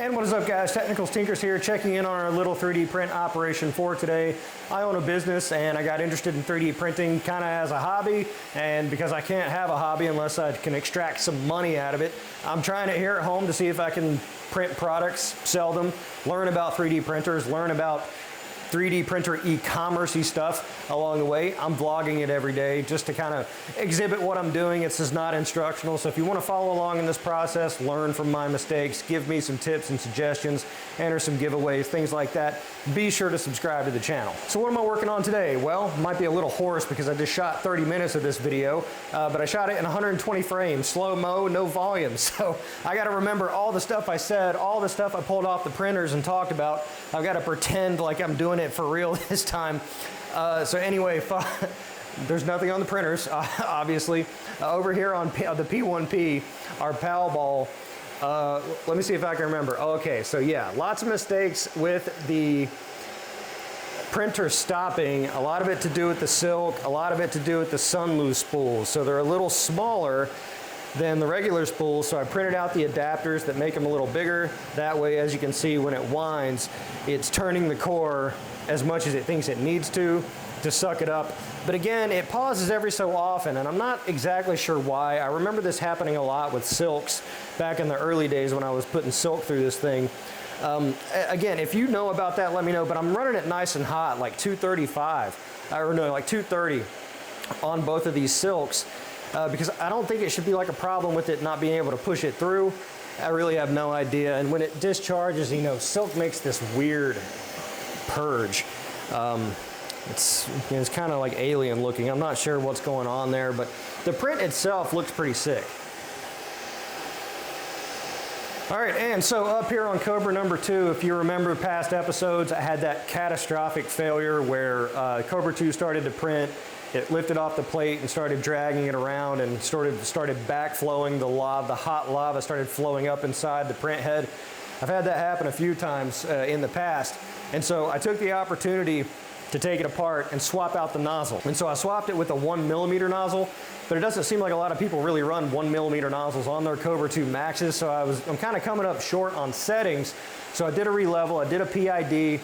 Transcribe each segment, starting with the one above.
And what is up, guys? Technical Stinkers here, checking in on our little 3D print operation for today. I own a business and I got interested in 3D printing kind of as a hobby, and because I can't have a hobby unless I can extract some money out of it, I'm trying it here at home to see if I can print products, sell them, learn about 3D printers, learn about 3D printer e-commerce-y stuff along the way. I'm vlogging it every day just to kind of exhibit what I'm doing. It's just not instructional. So if you want to follow along in this process, learn from my mistakes, give me some tips and suggestions, enter some giveaways, things like that, be sure to subscribe to the channel. So what am I working on today? Well, might be a little hoarse because I just shot 30 minutes of this video, but I shot it in 120 frames, slow-mo, no volume. So I got to remember all the stuff I said, all the stuff I pulled off the printers and talked about. I've got to pretend like I'm doing it for real this time. So anyway, there's nothing on the printers, obviously. Over here on the P1P, our PAL ball, let me see if I can remember. Okay, so yeah, lots of mistakes with the printer stopping. A lot of it to do with the silk, a lot of it to do with the Sunlu spools. So they're a little smaller than the regular spools, so I printed out the adapters that make them a little bigger. That way, as you can see, when it winds, it's turning the core as much as it thinks it needs to suck it up. But again, it pauses every so often, and I'm not exactly sure why. I remember this happening a lot with silks back in the early days when I was putting silk through this thing. Again, if you know about that, let me know, but I'm running it nice and hot, like 235, or no, like 230 on both of these silks. Because I don't think it should be like a problem with it not being able to push it through. I really have no idea. And when it discharges, you know, silk makes this weird purge. It's kind of like alien looking. I'm not sure what's going on there, but the print itself looks pretty sick. All right, and so up here on Cobra number 2, if you remember past episodes, I had that catastrophic failure where Cobra 2 started to print. It lifted off the plate and started dragging it around and started backflowing. The hot lava started flowing up inside the print head. I've had that happen a few times in the past. And so I took the opportunity to take it apart and swap out the nozzle. And so I swapped it with a 1mm nozzle, but it doesn't seem like a lot of people really run 1mm nozzles on their Cobra 2 Maxes. So I'm kind of coming up short on settings. So I did a relevel, I did a PID,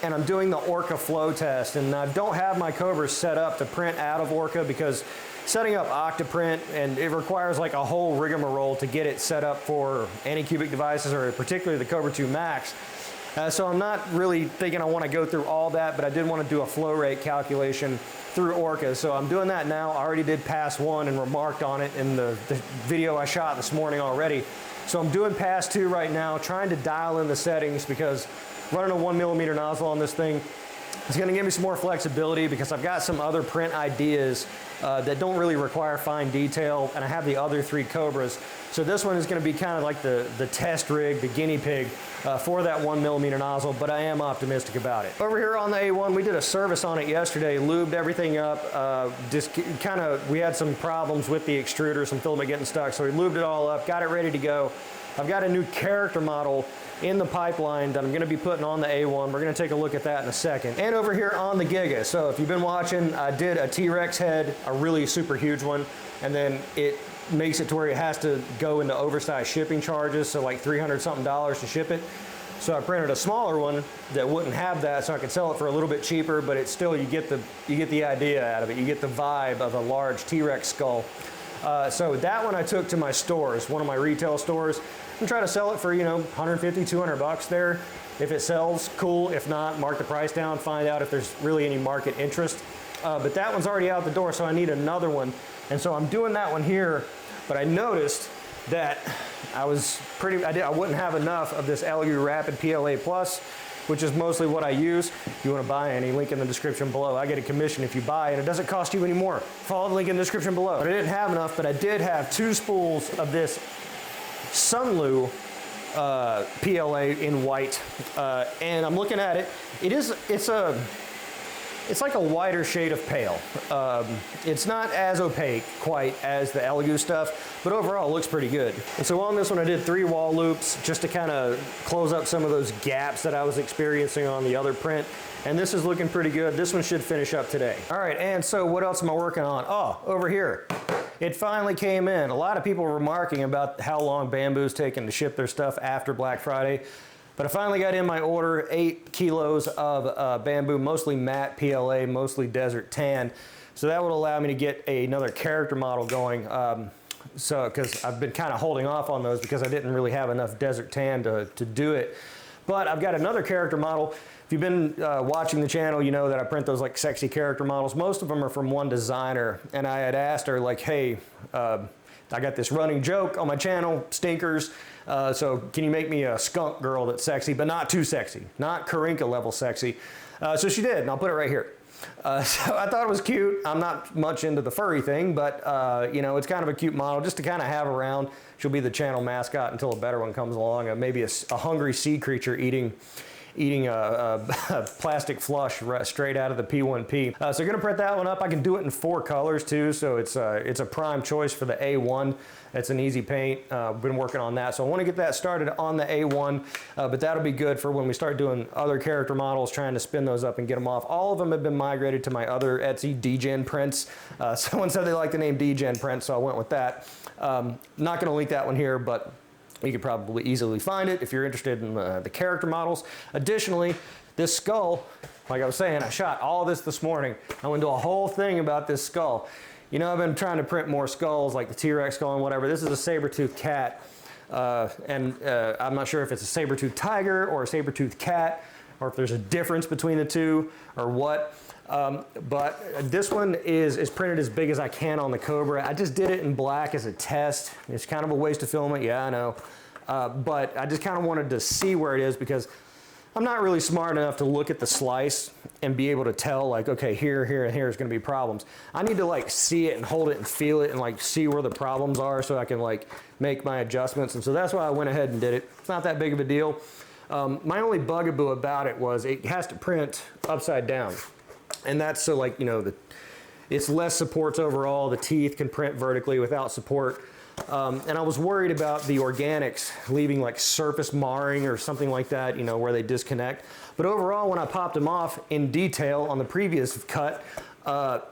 and I'm doing the Orca flow test, and I don't have my Cobras set up to print out of Orca because setting up Octoprint, and it requires like a whole rigmarole to get it set up for Anycubic devices, or particularly the Cobra 2 Max. So I'm not really thinking I want to go through all that, but I did want to do a flow rate calculation through Orca. So I'm doing that now. I already did pass 1 and remarked on it in the video I shot this morning already. So I'm doing pass 2 right now, trying to dial in the settings because running a 1mm nozzle on this thing is going to give me some more flexibility because I've got some other print ideas that don't really require fine detail, and I have the other 3 Cobras. So this one is going to be kind of like the test rig, the guinea pig for that 1mm nozzle, but I am optimistic about it. Over here on the A1, we did a service on it yesterday, lubed everything up, we had some problems with the extruder, some filament getting stuck, so we lubed it all up, got it ready to go. I've got a new character model in the pipeline that I'm going to be putting on the A1. We're going to take a look at that in a second. And over here on the Giga, so if you've been watching, I did a T-Rex head, a really super huge one, and then it makes it to where it has to go into oversized shipping charges, so like $300 something to ship it. So I printed a smaller one that wouldn't have that, so I could sell it for a little bit cheaper, but it's still, you get the idea out of it. You get the vibe of a large T-Rex skull. So that one I took to my stores, one of my retail stores, and try to sell it for, you know, 150, 200 bucks there. If it sells, cool. If not, mark the price down, find out if there's really any market interest. But that one's already out the door, so I need another one. And so I'm doing that one here, but I noticed that I wouldn't have enough of this LU Rapid PLA Plus, which is mostly what I use. If you want to buy any, link in the description below. I get a commission if you buy, and it doesn't cost you any more. Follow the link in the description below. But I didn't have enough, but I did have 2 spools of this Sunlu PLA in white, and I'm looking at it. It's like a wider shade of pale. It's not as opaque quite as the LU stuff, but overall it looks pretty good. And so on this one I did 3 wall loops just to kind of close up some of those gaps that I was experiencing on the other print. And this is looking pretty good. This one should finish up today. All right, and so what else am I working on? Oh, over here. it finally came in. A lot of people were remarking about how long Bamboo's taken to ship their stuff after Black Friday. But I finally got in my order, 8 kilos of Bamboo, mostly matte PLA, mostly desert tan. So that would allow me to get another character model going. Because I've been kind of holding off on those because I didn't really have enough desert tan to do it. But I've got another character model. If you've been watching the channel, you know that I print those like sexy character models. Most of them are from one designer. And I had asked her like, hey, I got this running joke on my channel, stinkers. So can you make me a skunk girl that's sexy, but not too sexy, not Karinka level sexy? So she did, and I'll put it right here. So I thought it was cute. I'm not much into the furry thing, but you know, it's kind of a cute model just to kind of have around. She'll be the channel mascot until a better one comes along. Maybe a hungry sea creature eating a plastic flush straight out of the P1P. So gonna print that one up. I can do it in 4 colors too, so it's a prime choice for the A1. It's an easy paint. Been working on that, so I want to get that started on the A1, but that'll be good for when we start doing other character models, trying to spin those up and get them off. All of them have been migrated to my other Etsy DGen prints. Someone said they like the name DGen prints, so I went with that. Not gonna link that one here, but you could probably easily find it if you're interested in the character models. Additionally, this skull, like I was saying, I shot all this morning. I went into a whole thing about this skull. You know, I've been trying to print more skulls, like the T-Rex skull and whatever. This is a saber-toothed cat, I'm not sure if it's a saber-toothed tiger or a saber-toothed cat, or if there's a difference between the two or what. But this one is printed as big as I can on the Cobra. I just did it in black as a test. It's kind of a waste to film it, yeah, I know. But I just kind of wanted to see where it is because I'm not really smart enough to look at the slice and be able to tell like, okay, here, and here is going to be problems. I need to like see it and hold it and feel it and like see where the problems are so I can like make my adjustments. And so that's why I went ahead and did it. It's not that big of a deal. My only bugaboo about it was it has to print upside down. And that's so like, you know, it's less supports overall. The teeth can print vertically without support. And I was worried about the organics leaving like surface marring or something like that, you know, where they disconnect. But overall, when I popped them off in detail on the previous cut,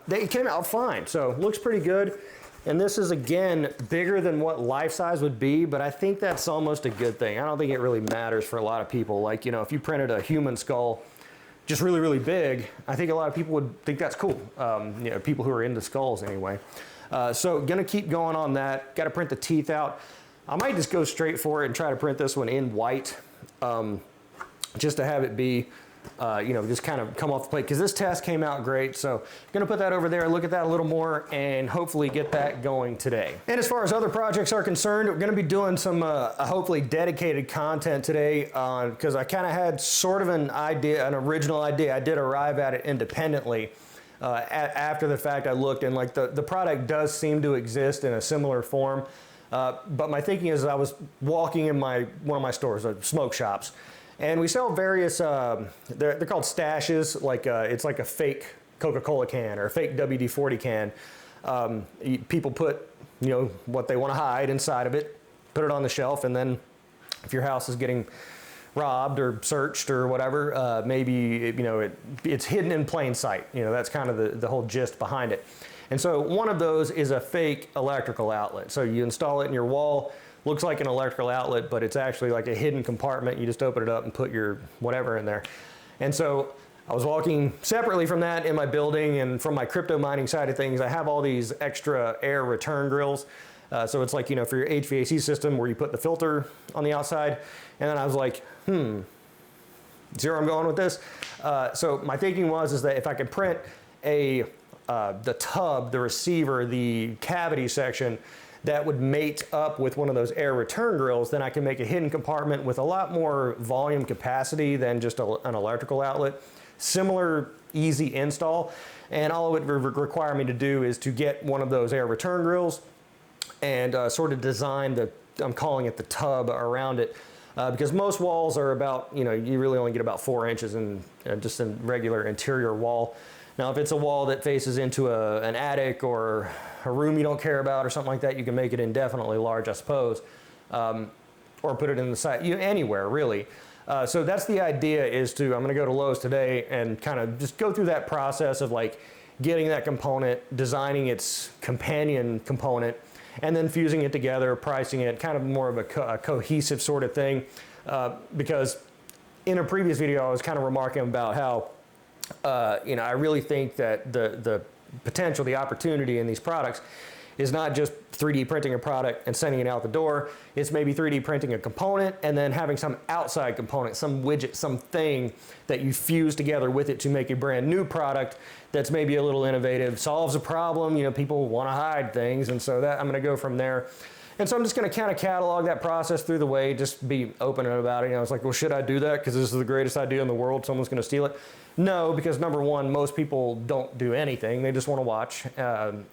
they came out fine. So it looks pretty good. And this is, again, bigger than what life size would be, but I think that's almost a good thing. I don't think it really matters for a lot of people. Like, you know, if you printed a human skull just really, really big, I think a lot of people would think that's cool. You know, people who are into skulls anyway. So gonna keep going on that. Got to print the teeth out. I might just go straight for it and try to print this one in white, just to have it be, you know, just kind of come off the plate, because this test came out great. So gonna put that over there, look at that a little more, and hopefully get that going today. And as far as other projects are concerned, we're gonna be doing some hopefully dedicated content today, because I kind of had sort of an idea, an original idea. I did arrive at it independently. After the fact, I looked, and like the product does seem to exist in a similar form. But my thinking is, I was walking in one of my stores, smoke shops, and we sell various, they're called stashes, like it's like a fake Coca-Cola can or a fake WD-40 can. People put, you know, what they want to hide inside of it, put it on the shelf, and then if your house is getting robbed or searched or whatever, maybe, you know, it's hidden in plain sight. You know, that's kind of the whole gist behind it. And so one of those is a fake electrical outlet. So you install it in your wall, looks like an electrical outlet, but it's actually like a hidden compartment. You just open it up and put your whatever in there. And so I was walking separately from that in my building, and from my crypto mining side of things, I have all these extra air return grills. So it's like, you know, for your HVAC system where you put the filter on the outside. And then I was like, see where I'm going with this? So my thinking is that if I could print the tub, the receiver, the cavity section that would mate up with one of those air return grills, then I can make a hidden compartment with a lot more volume capacity than just an electrical outlet. Similar, easy install. And all it would require me to do is to get one of those air return grills and sort of design I'm calling it the tub around it. Because most walls are about, you know, you really only get about 4 inches in just a regular interior wall. Now, if it's a wall that faces into an attic or a room you don't care about or something like that, you can make it indefinitely large, I suppose, or put it in the side, anywhere really. So that's the idea, is I'm gonna go to Lowe's today and kind of just go through that process of like getting that component, designing its companion component, and then fusing it together, pricing it, kind of more of a cohesive sort of thing. Because in a previous video, I was kind of remarking about how, I really think that the potential, the opportunity in these products is not just 3D printing a product and sending it out the door. It's maybe 3D printing a component and then having some outside component, some widget, something that you fuse together with it to make a brand new product that's maybe a little innovative, solves a problem. People want to hide things, and so that I'm going to go from there. And so I'm just going to kind of catalog that process through the way, just be open about it. I was like, well, should I do that because this is the greatest idea in the world, someone's going to steal it? No, because number one, most people don't do anything. They just want to watch.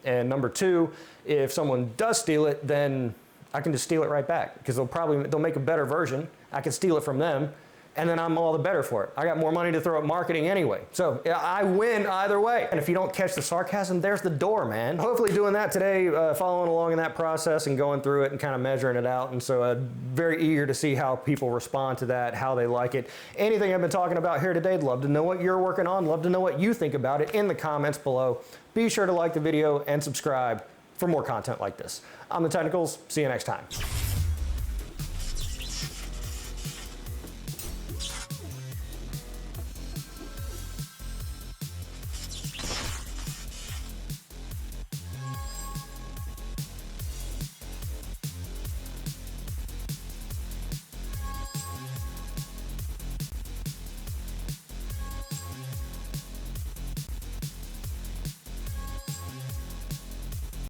And number two, if someone does steal it, then I can just steal it right back because they'll make a better version. I can steal it from them, and then I'm all the better for it. I got more money to throw at marketing anyway. So I win either way. And if you don't catch the sarcasm, there's the door, man. Hopefully doing that today, following along in that process and going through it and kind of measuring it out. And so very eager to see how people respond to that, how they like it. Anything I've been talking about here today, I'd love to know what you're working on. Love to know what you think about it in the comments below. Be sure to like the video and subscribe for more content like this. I'm The Technicals. See you next time.